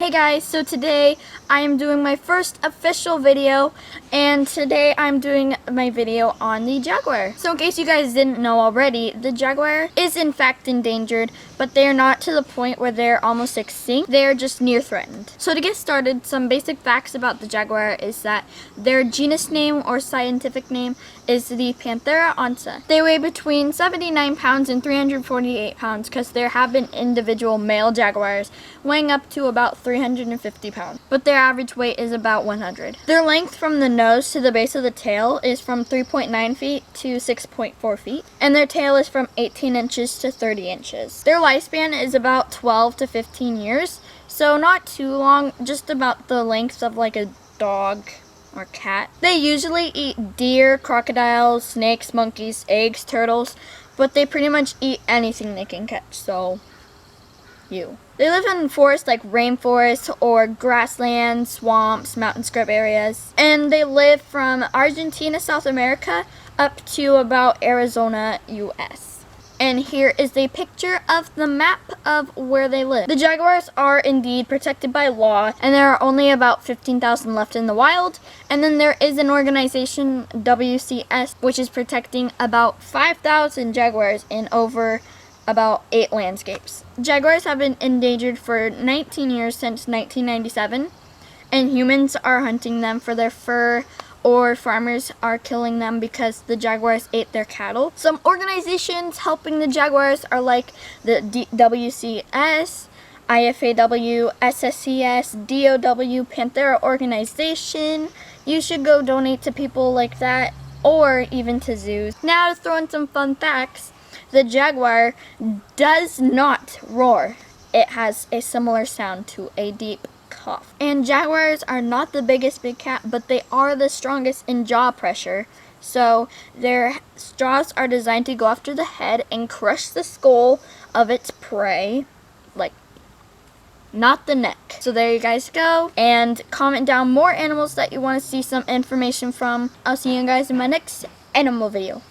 Hey guys, so today I am doing my first official video, and today I'm doing my video on the jaguar. So in case you guys didn't know already, the jaguar is in fact endangered, but they are not to the point where they're almost extinct. They are just near threatened. So to get started, some basic facts about the jaguar is that their genus name or scientific name is the Panthera onca. They weigh between 79 pounds and 348 pounds because there have been individual male jaguars weighing up to about 350 pounds, but their average weight is about 100. Their length from the nose to the base of the tail is from 3.9 feet to 6.4 feet, and their tail is from 18 inches to 30 inches. Their lifespan is about 12 to 15 years, so not too long, just about the length of like a dog or cat. They usually eat deer, crocodiles, snakes, monkeys, eggs, turtles, but they pretty much eat anything they can catch, so They live in forests like rainforests or grasslands, swamps, mountain scrub areas, and they live from Argentina, South America, up to about Arizona, US. And here is a picture of the map of where they live. The jaguars are indeed protected by law, and there are only about 15,000 left in the wild. And then there is an organization, WCS, which is protecting about 5,000 jaguars in over about 8 landscapes. Jaguars have been endangered for 19 years since 1997, and humans are hunting them for their fur, or farmers are killing them because the jaguars ate their cattle. Some organizations helping the jaguars are like the WCS, IFAW, SSCS, DOW, Panthera Organization. You should go donate to people like that, or even to zoos. Now to throw in some fun facts. The jaguar does not roar. It has a similar sound to a deep cough. And jaguars are not the biggest big cat, but they are the strongest in jaw pressure. So their jaws are designed to go after the head and crush the skull of its prey, like not the neck. So there you guys go. And comment down more animals that you want to see some information from. I'll see you guys in my next animal video.